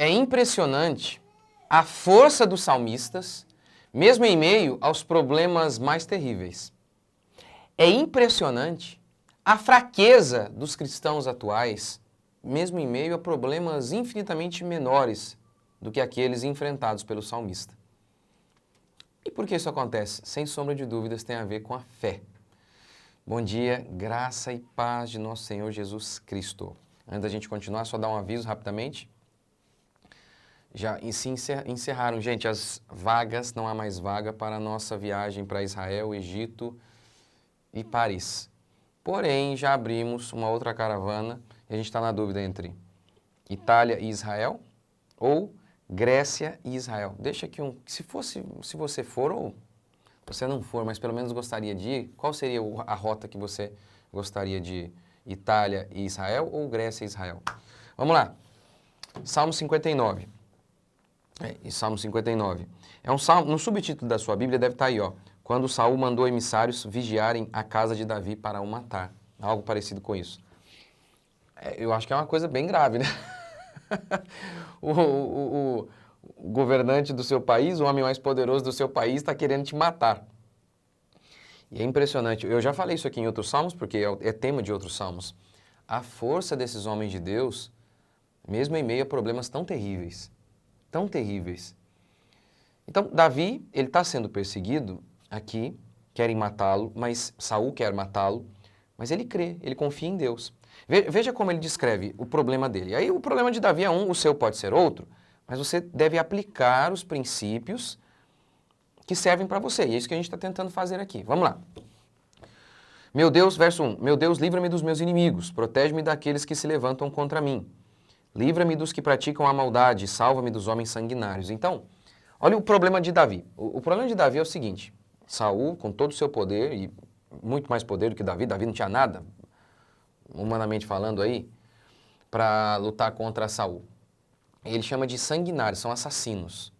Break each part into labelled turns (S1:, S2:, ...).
S1: É impressionante a força dos salmistas, mesmo em meio aos problemas mais terríveis. É impressionante a fraqueza dos cristãos atuais, mesmo em meio a problemas infinitamente menores do que aqueles enfrentados pelo salmista. E por que isso acontece? Sem sombra de dúvidas, tem a ver com a fé. Bom dia, graça e paz de nosso Senhor Jesus Cristo. Antes da gente continuar, só dar um aviso rapidamente. Já se encerraram, gente, as vagas, não há mais vaga para a nossa viagem para Israel, Egito e Paris. Porém, já abrimos uma outra caravana e a gente está na dúvida entre Itália e Israel ou Grécia e Israel. Deixa aqui se você for ou você não for, mas pelo menos gostaria de ir, qual seria a rota que você gostaria de ir? Itália e Israel ou Grécia e Israel? Vamos lá. Salmo 59. Salmo 59. É um salmo, no subtítulo da sua Bíblia deve estar aí, ó. Quando Saul mandou emissários vigiarem a casa de Davi para o matar. Algo parecido com isso. Eu acho que é uma coisa bem grave, né? o governante do seu país, o homem mais poderoso do seu país, está querendo te matar. E é impressionante. Eu já falei isso aqui em outros salmos, porque é tema de outros salmos. A força desses homens de Deus, mesmo em meio a problemas tão terríveis. Tão terríveis. Então, Davi, ele está sendo perseguido aqui, querem matá-lo, mas Saul quer matá-lo, mas ele crê, ele confia em Deus. Veja como ele descreve o problema dele. Aí o problema de Davi é um, o seu pode ser outro, mas você deve aplicar os princípios que servem para você. E é isso que a gente está tentando fazer aqui. Vamos lá. Meu Deus, verso 1. Meu Deus, livra-me dos meus inimigos, protege-me daqueles que se levantam contra mim. Livra-me dos que praticam a maldade, salva-me dos homens sanguinários. Então, olha o problema de Davi. O problema de Davi é o seguinte: Saul, com todo o seu poder, e muito mais poder do que Davi não tinha nada, humanamente falando aí, para lutar contra Saul. Ele chama de sanguinários, são assassinos.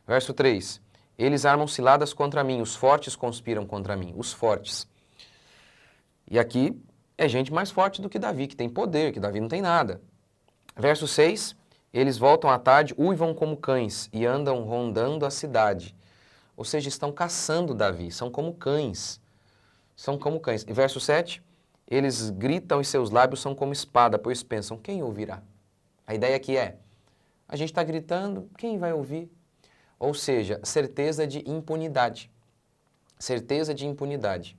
S1: Verso 3. Eles armam ciladas contra mim, os fortes conspiram contra mim, os fortes. E aqui é gente mais forte do que Davi, que tem poder, que Davi não tem nada. Verso 6. Eles voltam à tarde, uivam como cães e andam rondando a cidade. Ou seja, estão caçando Davi, são como cães. São como cães. E verso 7, eles gritam e seus lábios são como espada, pois pensam, quem ouvirá? A ideia aqui é, a gente está gritando, quem vai ouvir? Ou seja, certeza de impunidade. Certeza de impunidade.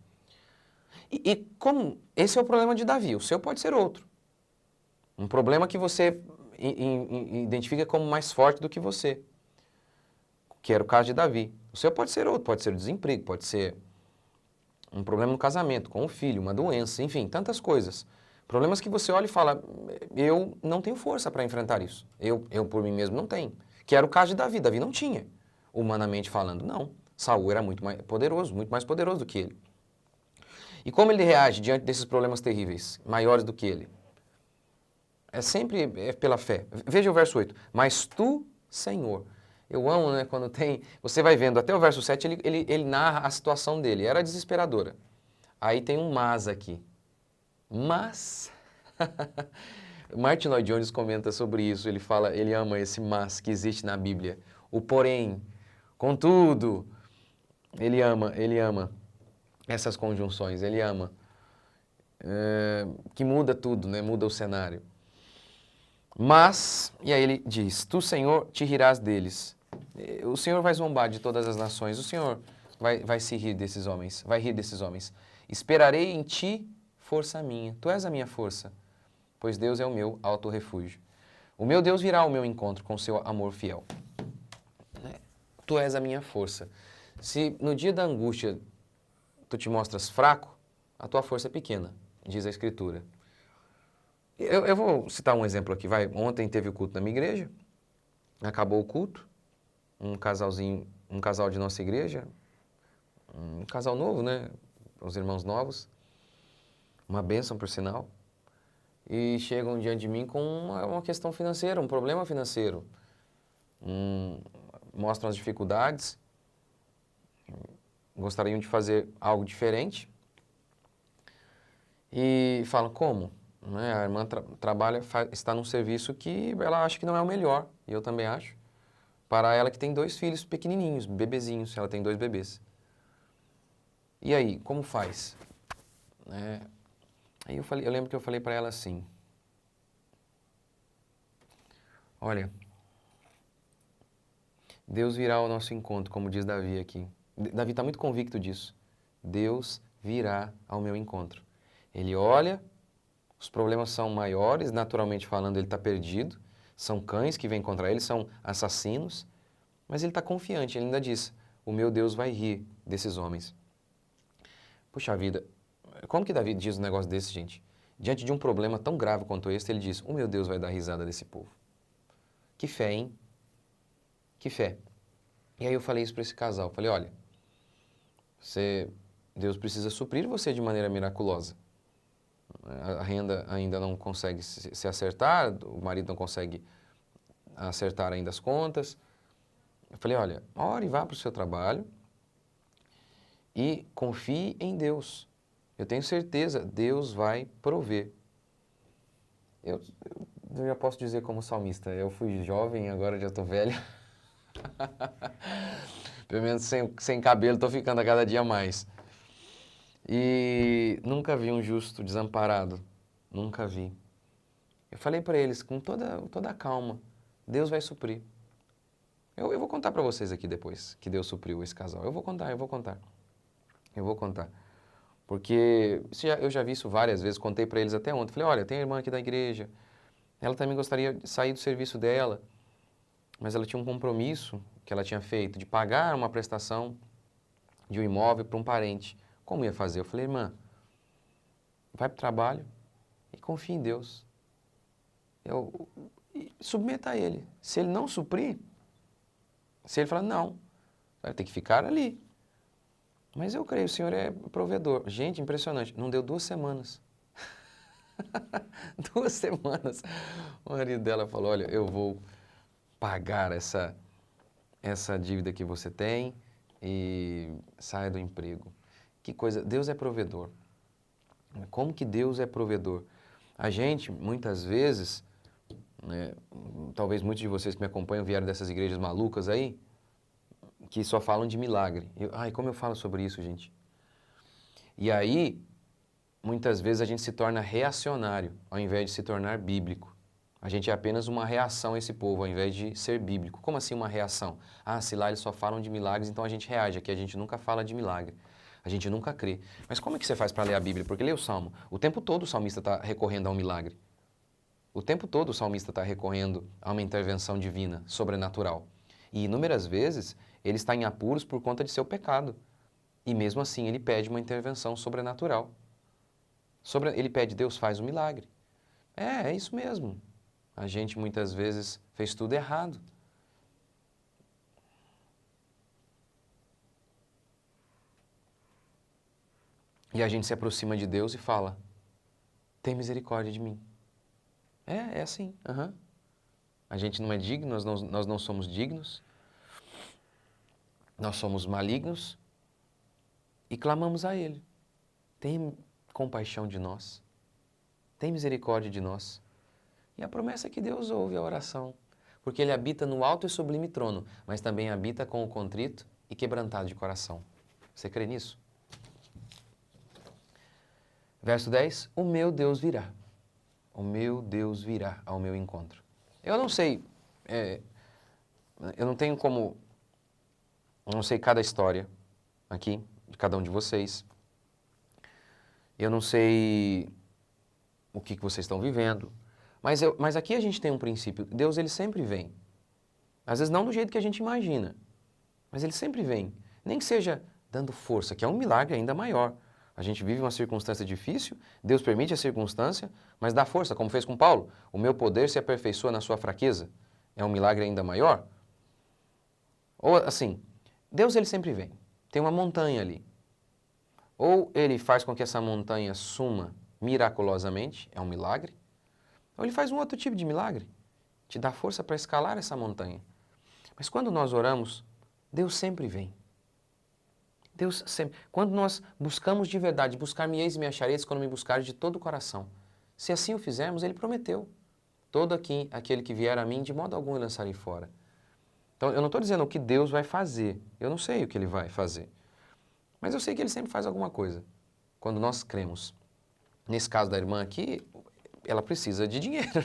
S1: E como esse é o problema de Davi, o seu pode ser outro. Um problema que você identifica como mais forte do que você, que era o caso de Davi. O seu pode ser outro, pode ser o desemprego, pode ser um problema no casamento, com o filho, uma doença, enfim, tantas coisas. Problemas que você olha e fala, eu não tenho força para enfrentar isso. Eu por mim mesmo não tenho. Que era o caso de Davi. Davi não tinha, humanamente falando, não. Saul era muito mais poderoso do que ele. E como ele reage diante desses problemas terríveis, maiores do que ele? É sempre pela fé. Veja o verso 8. Mas tu, Senhor. Eu amo, né, quando tem... Você vai vendo, até o verso 7, ele narra a situação dele. Era desesperadora. Aí tem um mas aqui. Mas... Martin Lloyd Jones comenta sobre isso. Ele fala, ele ama esse mas que existe na Bíblia. O porém, contudo. Ele ama essas conjunções. Ele ama. Que muda tudo, né? Muda o cenário. Mas, e aí ele diz, tu, Senhor, te rirás deles. O Senhor vai zombar de todas as nações. O Senhor vai se rir desses homens, vai rir desses homens. Esperarei em ti, força minha. Tu és a minha força, pois Deus é o meu alto refúgio. O meu Deus virá ao meu encontro com seu amor fiel. Tu és a minha força. Se no dia da angústia tu te mostras fraco, a tua força é pequena, diz a Escritura. Eu vou citar um exemplo aqui, vai. Ontem teve o culto na minha igreja, acabou o culto, um casal de nossa igreja, um casal novo, né? Os irmãos novos, uma bênção por sinal, e chegam diante de mim com uma questão financeira, um problema financeiro. Mostram as dificuldades, gostariam de fazer algo diferente, e falam, como? né? A irmã trabalha, está num serviço que ela acha que não é o melhor, e eu também acho. Para ela que tem 2 filhos pequenininhos, bebezinhos, ela tem 2 bebês. E aí, como faz? Né? Aí eu lembro que eu falei para ela assim, olha, Deus virá ao nosso encontro, como diz Davi aqui. Davi está muito convicto disso. Deus virá ao meu encontro. Ele olha, os problemas são maiores, naturalmente falando, ele está perdido. São cães que vêm contra ele, são assassinos. Mas ele está confiante, ele ainda diz, o meu Deus vai rir desses homens. Puxa vida, como que Davi diz um negócio desse, gente? Diante de um problema tão grave quanto esse, ele diz, o meu Deus vai dar risada desse povo. Que fé, hein? Que fé. E aí eu falei isso para esse casal, falei, olha, Deus precisa suprir você de maneira miraculosa. A renda ainda não consegue se acertar, o marido não consegue acertar ainda as contas. Eu falei, olha, ore, vá para o seu trabalho e confie em Deus. Eu tenho certeza, Deus vai prover. Eu já posso dizer como salmista, eu fui jovem, agora já estou velho. Pelo menos sem cabelo, estou ficando a cada dia mais. E nunca vi um justo desamparado, nunca vi. Eu falei para eles com toda a calma, Deus vai suprir. Eu vou contar para vocês aqui depois que Deus supriu esse casal. Eu vou contar. Porque eu já vi isso várias vezes, contei para eles até ontem. Falei, olha, tem a irmã aqui da igreja, ela também gostaria de sair do serviço dela, mas ela tinha um compromisso que ela tinha feito de pagar uma prestação de um imóvel para um parente. Como ia fazer? Eu falei, irmã, vai para o trabalho e confie em Deus. E submeta a Ele. Se Ele não suprir, se Ele falar, não, vai ter que ficar ali. Mas eu creio, o Senhor é provedor. Gente, impressionante. Não deu 2 semanas. 2 semanas. O marido dela falou, olha, eu vou pagar essa dívida que você tem e saia do emprego. Que coisa, Deus é provedor. Como que Deus é provedor? A gente, muitas vezes, né, talvez muitos de vocês que me acompanham vieram dessas igrejas malucas aí, que só falam de milagre. Ai, como eu falo sobre isso, gente? E aí, muitas vezes a gente se torna reacionário, ao invés de se tornar bíblico. A gente é apenas uma reação a esse povo, ao invés de ser bíblico. Como assim uma reação? Ah, se lá eles só falam de milagres, então a gente reage. Aqui a gente nunca fala de milagre. A gente nunca crê. Mas como é que você faz para ler a Bíblia? Porque lê o Salmo. O tempo todo o salmista está recorrendo a um milagre. O tempo todo o salmista está recorrendo a uma intervenção divina, sobrenatural. E inúmeras vezes ele está em apuros por conta de seu pecado. E mesmo assim ele pede uma intervenção sobrenatural. Ele pede, Deus faz um milagre. É isso mesmo. A gente muitas vezes fez tudo errado. E a gente se aproxima de Deus e fala, tem misericórdia de mim. É assim. Uhum. A gente não é digno, nós não somos dignos. Nós somos malignos e clamamos a Ele. Tem compaixão de nós. Tem misericórdia de nós. E a promessa é que Deus ouve a oração. Porque Ele habita no alto e sublime trono, mas também habita com o contrito e quebrantado de coração. Você crê nisso? Verso 10, o meu Deus virá. O meu Deus virá ao meu encontro. Eu não sei, eu não tenho como, eu não sei cada história aqui, de cada um de vocês. Eu não sei o que vocês estão vivendo, mas aqui a gente tem um princípio. Deus, Ele sempre vem. Às vezes não do jeito que a gente imagina, mas Ele sempre vem. Nem que seja dando força, que é um milagre ainda maior. A gente vive uma circunstância difícil, Deus permite a circunstância, mas dá força, como fez com Paulo. O meu poder se aperfeiçoa na sua fraqueza. É um milagre ainda maior. Ou assim, Deus Ele sempre vem. Tem uma montanha ali. Ou Ele faz com que essa montanha suma miraculosamente, é um milagre. Ou Ele faz um outro tipo de milagre, te dá força para escalar essa montanha. Mas quando nós oramos, Deus sempre vem. Deus sempre. Quando nós buscamos de verdade, buscar-me-eis e me achareis quando me buscares de todo o coração. Se assim o fizermos, ele prometeu. Todo aquele que vier a mim, de modo algum eu lançarei fora. Então, eu não estou dizendo o que Deus vai fazer. Eu não sei o que Ele vai fazer. Mas eu sei que Ele sempre faz alguma coisa. Quando nós cremos. Nesse caso da irmã aqui, ela precisa de dinheiro.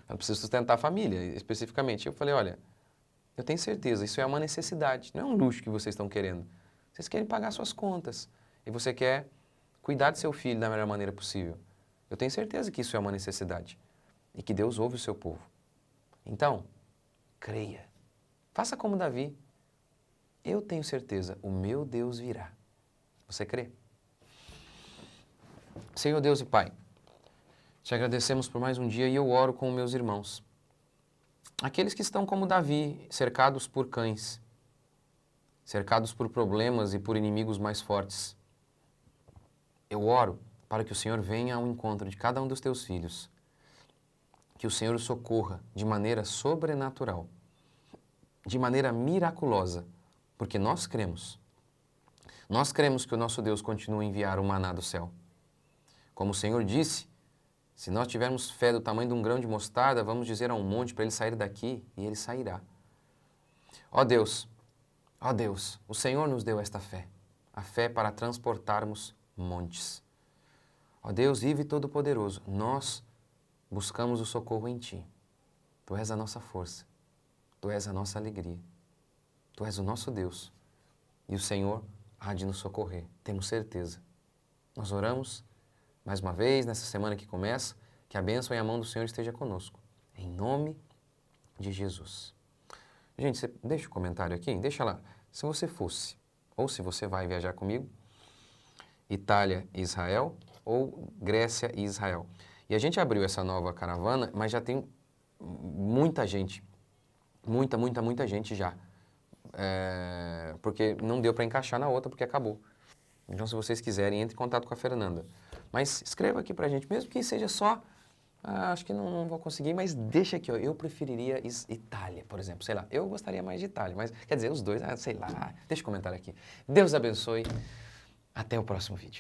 S1: Ela precisa sustentar a família, especificamente. Eu falei, olha, eu tenho certeza, isso é uma necessidade. Não é um luxo que vocês estão querendo. Vocês querem pagar suas contas. E você quer cuidar do seu filho da melhor maneira possível. Eu tenho certeza que isso é uma necessidade. E que Deus ouve o seu povo. Então, creia. Faça como Davi. Eu tenho certeza, o meu Deus virá. Você crê? Senhor Deus e Pai, te agradecemos por mais um dia e eu oro com meus irmãos. Aqueles que estão como Davi, cercados por cães, cercados por problemas e por inimigos mais fortes. Eu oro para que o Senhor venha ao encontro de cada um dos teus filhos. Que o Senhor o socorra de maneira sobrenatural, de maneira miraculosa, porque nós cremos. Nós cremos que o nosso Deus continua a enviar o maná do céu. Como o Senhor disse, se nós tivermos fé do tamanho de um grão de mostarda, vamos dizer a um monte para ele sair daqui e ele sairá. Ó Deus, o Senhor nos deu esta fé, a fé para transportarmos montes. Ó Deus, vive todo-poderoso, nós buscamos o socorro em Ti. Tu és a nossa força, Tu és a nossa alegria, Tu és o nosso Deus e o Senhor há de nos socorrer, temos certeza. Nós oramos mais uma vez nessa semana que começa, que a bênção e a mão do Senhor esteja conosco, em nome de Jesus. Gente, você deixa o comentário aqui, deixa lá, se você fosse, ou se você vai viajar comigo, Itália e Israel, ou Grécia e Israel. E a gente abriu essa nova caravana, mas já tem muita gente, muita gente já, porque não deu para encaixar na outra, porque acabou. Então, se vocês quiserem, entre em contato com a Fernanda. Mas escreva aqui pra gente, mesmo que seja só, acho que não vou conseguir, mas deixa aqui, ó, eu preferiria Itália, por exemplo, sei lá, eu gostaria mais de Itália, mas quer dizer, os dois, sei lá, deixa um comentário aqui. Deus abençoe, até o próximo vídeo.